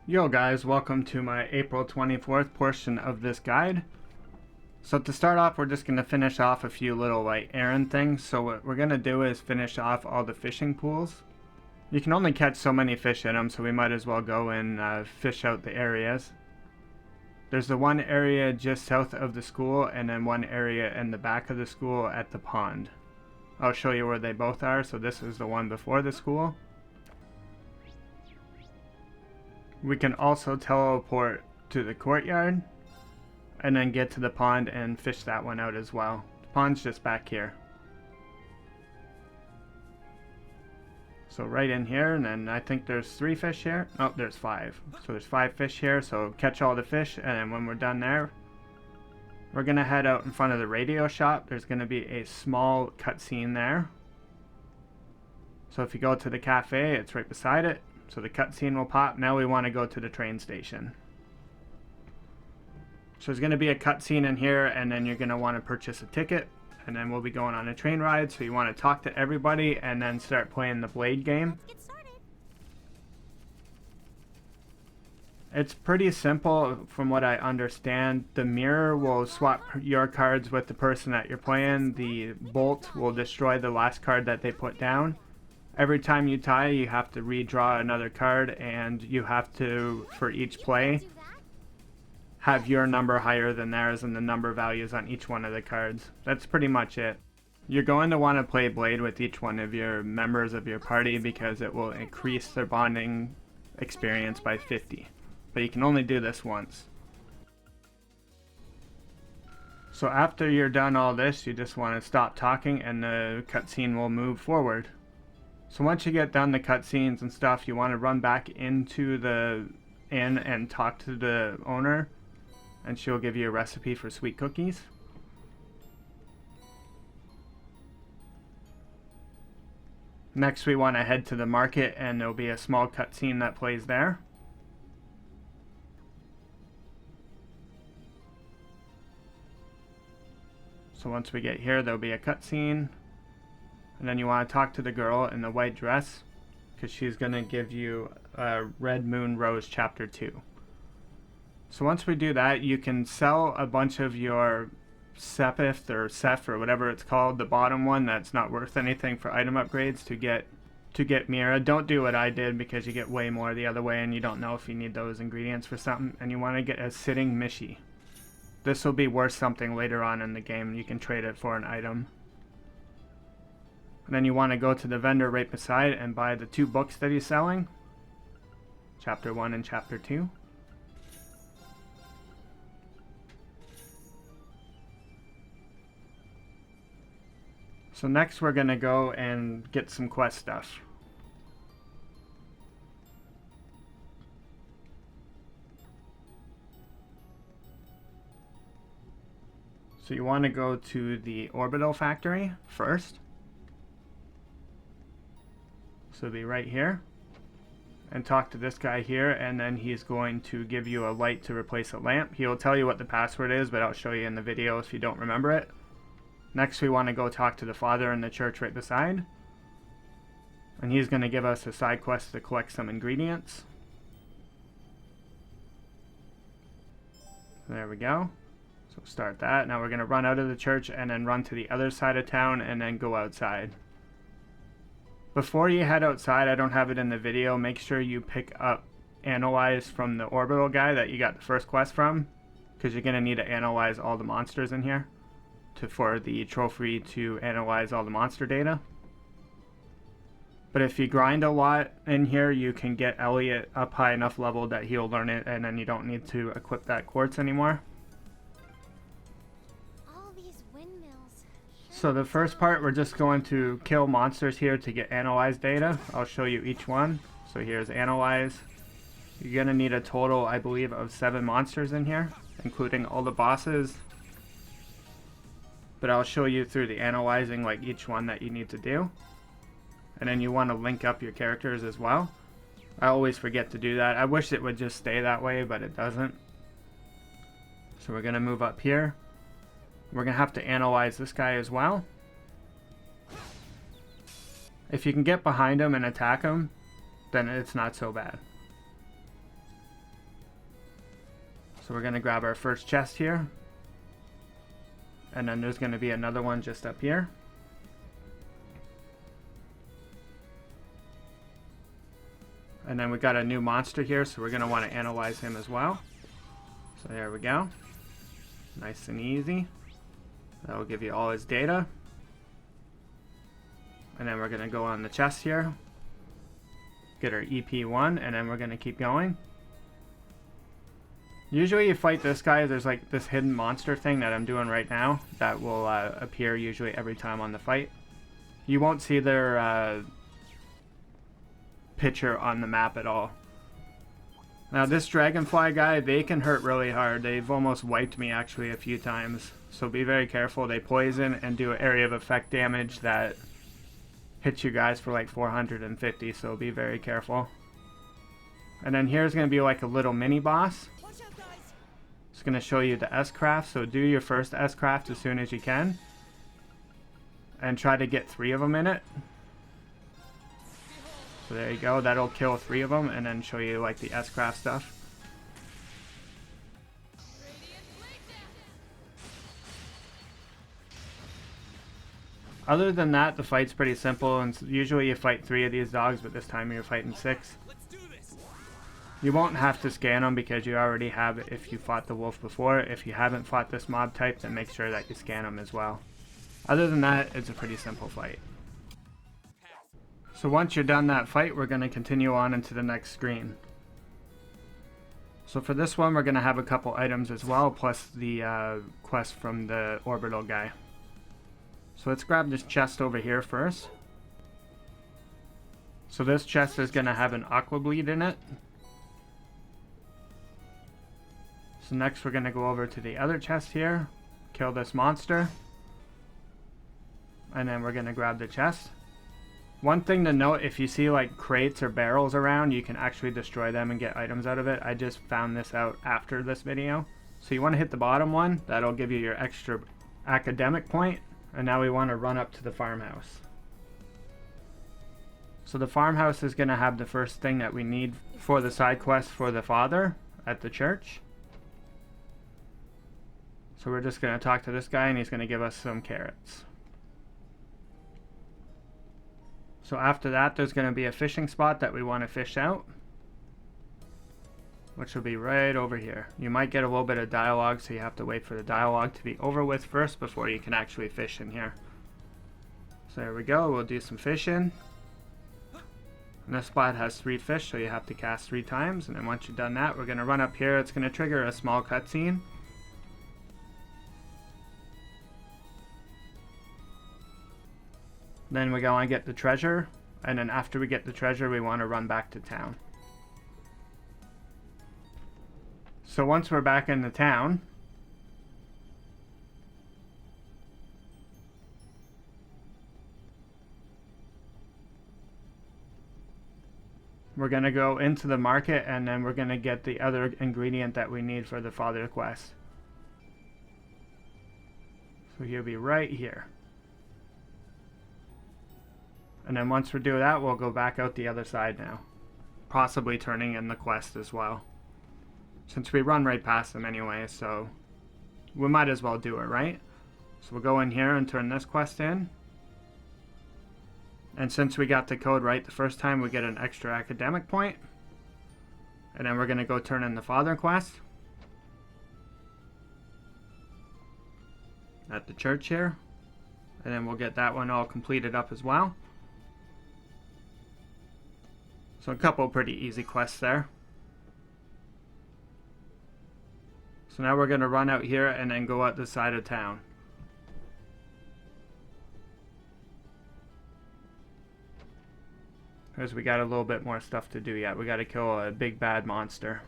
Yo guys, welcome to my April 24th portion of this guide. So to start off, we're just going to finish off a few little errand things. So what we're going to do is finish off all the fishing pools. You can only catch so many fish in them, so we might as well go and fish out the areas. There's the one area just south of the school, and then one area in the back of the school at the pond. I'll show you where they both are. So this is the one before the school. We can also teleport to the courtyard and then get to the pond and fish that one out as well. The pond's just back here. So right in here, and then I think there's 3 fish here. Oh, there's 5. So there's 5 fish here, so catch all the fish, and then when we're done there, we're going to head out in front of the radio shop. There's going to be a small cutscene there. So if you go to the cafe, it's right beside it. So the cutscene will pop. Now we want to go to the train station. So there's going to be a cutscene in here, and then you're going to want to purchase a ticket, and then we'll be going on a train ride. So you want to talk to everybody and then start playing the Blade game. Let's get started. It's pretty simple from what I understand. The mirror will swap your cards with the person that you're playing. The bolt will destroy the last card that they put down. Every time you tie, you have to redraw another card, and you have to, for each play, have your number higher than theirs and the number values on each one of the cards. That's pretty much it. You're going to want to play Blade with each one of your members of your party because it will increase their bonding experience by 50. But you can only do this once. So after you're done all this, you just want to stop talking and the cutscene will move forward. So once you get done the cutscenes and stuff, you want to run back into the inn and talk to the owner, and she'll give you a recipe for sweet cookies. Next we want to head to the market, and there'll be a small cutscene that plays there. So once we get here, there'll be a cutscene. And then you want to talk to the girl in the white dress, because she's going to give you Red Moon Rose Chapter 2. So once we do that, you can sell a bunch of your Sepith or Seph or whatever it's called, the bottom one that's not worth anything for item upgrades to get Mira. Don't do what I did because you get way more the other way and you don't know if you need those ingredients for something. And you want to get a Sitting Mishi. This will be worth something later on in the game. You can trade it for an item. And then you want to go to the vendor right beside and buy the 2 books that he's selling. Chapter 1 and Chapter 2. So next we're going to go and get some quest stuff. So you want to go to the orbital factory first. So it'll be right here, and talk to this guy here, and then he's going to give you a light to replace a lamp. He'll tell you what the password is, but I'll show you in the video if you don't remember it. Next we want to go talk to the father in the church right beside, and he's going to give us a side quest to collect some ingredients. There we go. So start that. Now we're going to run out of the church and then run to the other side of town and then go outside. Before you head outside, I don't have it in the video, make sure you pick up Analyze from the orbital guy that you got the first quest from, because you're going to need to analyze all the monsters in here for the trophy to analyze all the monster data. But if you grind a lot in here, you can get Elliot up high enough level that he'll learn it, and then you don't need to equip that quartz anymore. So the first part, we're just going to kill monsters here to get analyze data. I'll show you each one. So here's analyze. You're going to need a total, I believe, of 7 monsters in here, including all the bosses. But I'll show you through the analyzing like each one that you need to do. And then you want to link up your characters as well. I always forget to do that. I wish it would just stay that way, but it doesn't. So we're going to move up here. We're going to have to analyze this guy as well. If you can get behind him and attack him, then it's not so bad. So we're going to grab our first chest here. And then there's going to be another one just up here. And then we got a new monster here, so we're going to want to analyze him as well. So there we go. Nice and easy. That will give you all his data. And then we're going to go on the chest here. Get our EP1, and then we're going to keep going. Usually you fight this guy, there's like this hidden monster thing that I'm doing right now that will appear usually every time on the fight. You won't see their picture on the map at all. Now this dragonfly guy, they can hurt really hard. They've almost wiped me actually a few times. So be very careful. They poison and do area of effect damage that hits you guys for like 450, so be very careful. And then here's going to be like a little mini boss. It's going to show you the S-craft, so do your first S-craft as soon as you can. And try to get 3 of them in it. So there you go, that'll kill 3 of them and then show you like the S-craft stuff. Other than that, the fight's pretty simple, and usually you fight 3 of these dogs, but this time you're fighting 6. You won't have to scan them because you already have it if you fought the wolf before. If you haven't fought this mob type, then make sure that you scan them as well. Other than that, it's a pretty simple fight. So once you're done that fight, we're going to continue on into the next screen. So for this one, we're going to have a couple items as well, plus the quest from the orbital guy. So let's grab this chest over here first. So this chest is going to have an aqua bleed in it. So next we're going to go over to the other chest here, kill this monster, and then we're going to grab the chest. One thing to note, if you see like crates or barrels around, you can actually destroy them and get items out of it. I just found this out after this video. So you want to hit the bottom one, that'll give you your extra academic point. And now we want to run up to the farmhouse. So the farmhouse is going to have the first thing that we need for the side quest for the father at the church. So we're just going to talk to this guy and he's going to give us some carrots. So after that, there's going to be a fishing spot that we want to fish out, which will be right over here. You might get a little bit of dialogue, so you have to wait for the dialogue to be over with first before you can actually fish in here. So there we go, we'll do some fishing. And this spot has 3 fish, so you have to cast 3 times. And then once you've done that, we're going to run up here. It's going to trigger a small cutscene. Then we go and get the treasure, and then after we get the treasure, we want to run back to town. So once we're back in the town, we're going to go into the market, and then we're going to get the other ingredient that we need for the father quest. So he'll be right here. And then once we do that, we'll go back out the other side now. Possibly turning in the quest as well. Since we run right past them anyway, so we might as well do it, right? So we'll go in here and turn this quest in. And since we got the code right the first time, we get an extra academic point. And then we're going to go turn in the father quest at the church here. And then we'll get that one all completed up as well. So a couple pretty easy quests there. So now we're going to run out here and then go out the side of town. Because we got a little bit more stuff to do yet. We got to kill a big bad monster.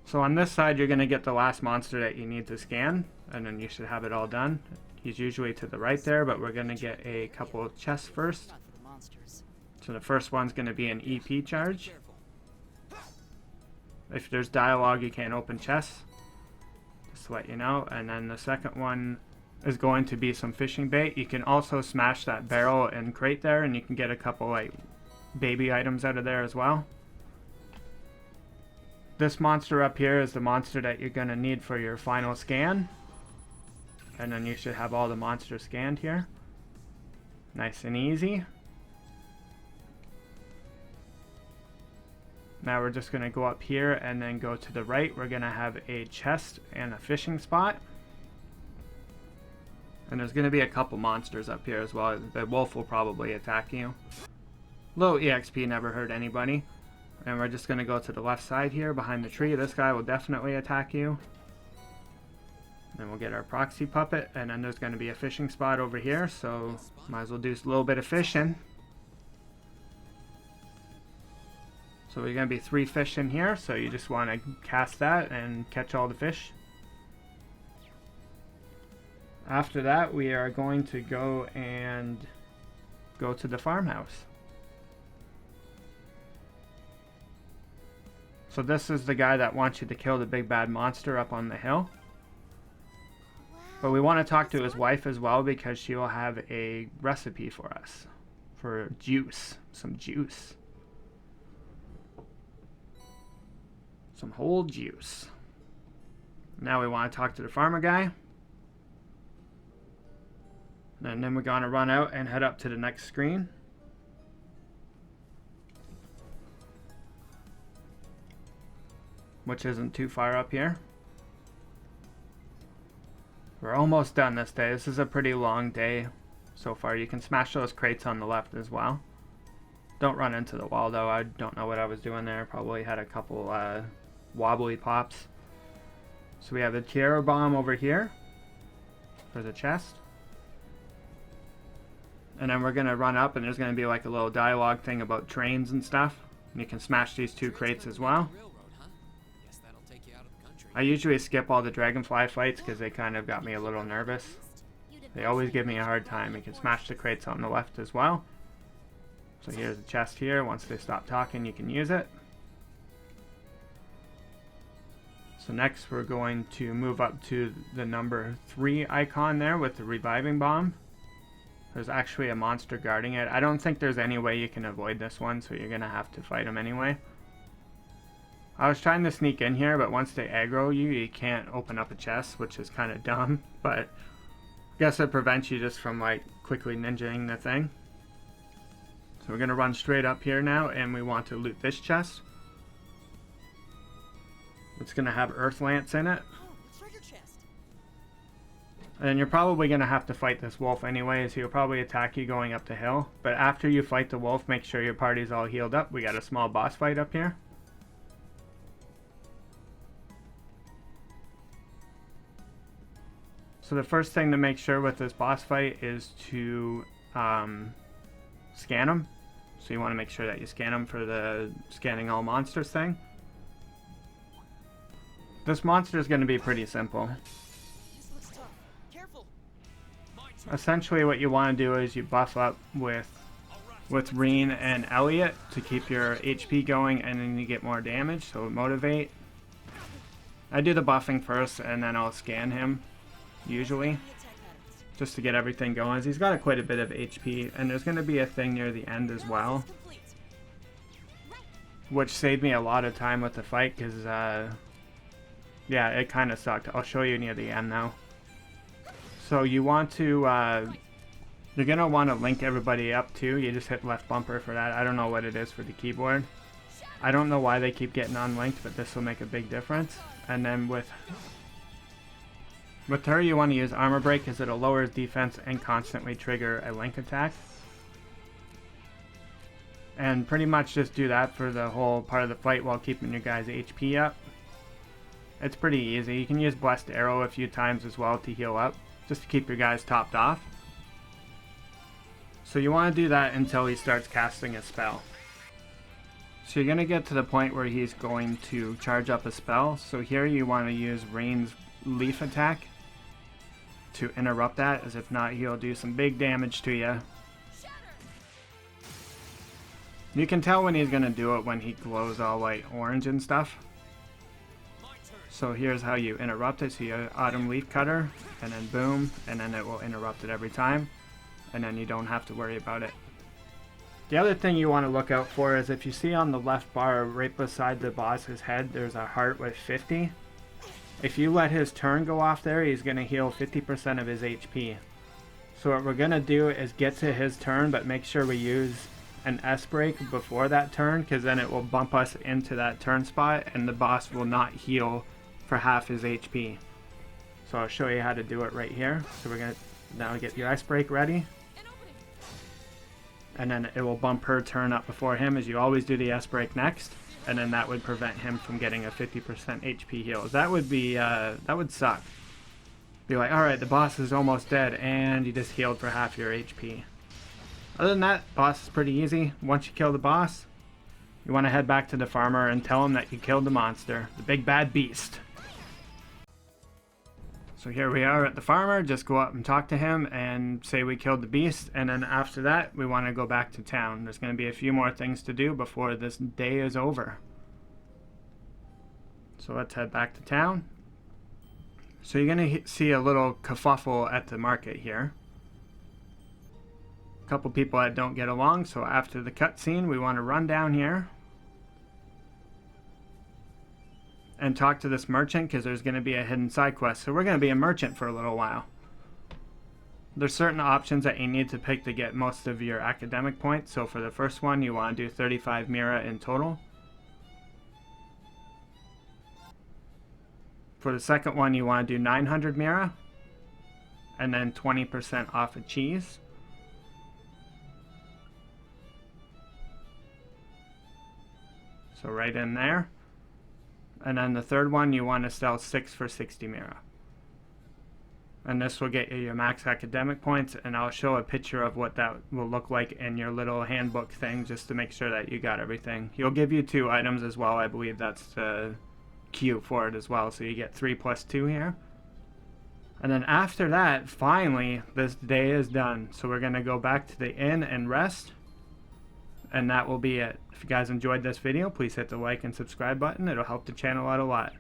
So on this side you're going to get the last monster that you need to scan. And then you should have it all done. He's usually to the right there, but we're going to get a couple of chests first. So the first one's going to be an EP charge. If there's dialogue, you can't open chests. Just to let you know. And then the second one is going to be some fishing bait. You can also smash that barrel and crate there, and you can get a couple like baby items out of there as well. This monster up here is the monster that you're going to need for your final scan. And then you should have all the monsters scanned here. Nice and easy. Now we're just going to go up here and then go to the right. We're going to have a chest and a fishing spot. And there's going to be a couple monsters up here as well. The wolf will probably attack you. Low EXP never hurt anybody. And we're just going to go to the left side here behind the tree. This guy will definitely attack you. Then we'll get our proxy puppet. And then there's going to be a fishing spot over here. So might as well do a little bit of fishing. So we're going to be 3 fish in here. So you just want to cast that and catch all the fish. After that, we are going to go to the farmhouse. So this is the guy that wants you to kill the big bad monster up on the hill. But we want to talk to his wife as well because she will have a recipe for us. For juice. Some juice. Some whole juice. Now we want to talk to the farmer guy. And then we're going to run out and head up to the next screen. Which isn't too far up here. We're almost done this day. This is a pretty long day so far. You can smash those crates on the left as well. Don't run into the wall though. I don't know what I was doing there. Probably had a couple wobbly pops. So we have the Tiara bomb over here for the chest. And then we're going to run up and there's going to be like a little dialogue thing about trains and stuff. And you can smash these 2 crates as well. I usually skip all the dragonfly fights because they kind of got me a little nervous. They always give me a hard time. You can smash the crates on the left as well. So here's the chest here. Once they stop talking, you can use it. So next we're going to move up to the number 3 icon there with the reviving bomb. There's actually a monster guarding it. I don't think there's any way you can avoid this one, so you're going to have to fight him anyway. I was trying to sneak in here, but once they aggro you, you can't open up a chest, which is kind of dumb. But I guess it prevents you just from like quickly ninjaing the thing. So we're going to run straight up here now, and we want to loot this chest. It's going to have earth lance in it. And you're probably going to have to fight this wolf anyways. He'll probably attack you going up the hill. But after you fight the wolf, make sure your party's all healed up. We got a small boss fight up here. So the first thing to make sure with this boss fight is to scan them. So you want to make sure that you scan them for the scanning all monsters thing. This monster is going to be pretty simple. Essentially what you want to do is you buff up with Reen and Elliot to keep your HP going, and then you get more damage, so motivate. I do the buffing first and then I'll scan him, usually, just to get everything going. He's got quite a bit of HP, and there's going to be a thing near the end as well, which saved me a lot of time with the fight, because yeah, it kind of sucked. I'll show you near the end now. So you want to, you're going to want to link everybody up too. You just hit left bumper for that. I don't know what it is for the keyboard. I don't know why they keep getting unlinked, but this will make a big difference. And then with her, you want to use armor break because it'll lower his defense and constantly trigger a link attack. And pretty much just do that for the whole part of the fight while keeping your guys' HP up. It's pretty easy. You can use Blessed Arrow a few times as well to heal up, just to keep your guys topped off. So you want to do that until he starts casting a spell. So you're going to get to the point where he's going to charge up a spell. So here you want to use Rain's Leaf Attack to interrupt that, as if not he'll do some big damage to you. You can tell when he's going to do it when he glows all like orange and stuff. So here's how you interrupt it. So you Autumn Leaf Cutter, and then boom, and then it will interrupt it every time. And then you don't have to worry about it. The other thing you want to look out for is if you see on the left bar right beside the boss's head there's a heart with 50. If you let his turn go off there, he's going to heal 50% of his HP. So what we're going to do is get to his turn, but make sure we use an S break before that turn, because then it will bump us into that turn spot and the boss will not heal for half his HP. So I'll show you how to do it right here. So we're going to now get your S break ready. And then it will bump her turn up before him, as you always do the S break next. And then that would prevent him from getting a 50% HP heal. That would be, that would suck. Be like, alright, the boss is almost dead, and you just healed for half your HP. Other than that, boss is pretty easy. Once you kill the boss, you want to head back to the farmer and tell him that you killed the monster, the big bad beast. So here we are at the farmer. Just go up and talk to him and say we killed the beast, and then after that we want to go back to town. There's going to be a few more things to do before this day is over. So let's head back to town. So you're going to see a little kerfuffle at the market here. A couple people that don't get along, so after the cutscene we want to run down here and talk to this merchant, because there's going to be a hidden side quest. So we're going to be a merchant for a little while. There's certain options that you need to pick to get most of your academic points. So for the first one you want to do 35 mira in total. For the second one you want to do 900 mira and then 20% off of cheese. So right in there. And then the third one you want to sell 6 for 60 mira. And this will get you your max academic points, and I'll show a picture of what that will look like in your little handbook thing just to make sure that you got everything. He'll give you 2 items as well. I believe that's the queue for it as well, so you get 3 plus 2 here. And then after that, finally, this day is done. So we're going to go back to the inn and rest. And that will be it. If you guys enjoyed this video, please hit the like and subscribe button. It'll help the channel out a lot.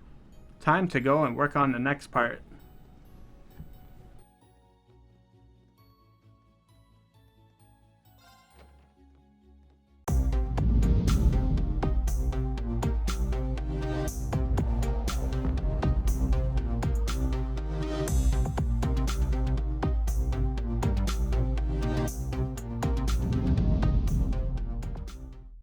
Time to go and work on the next part.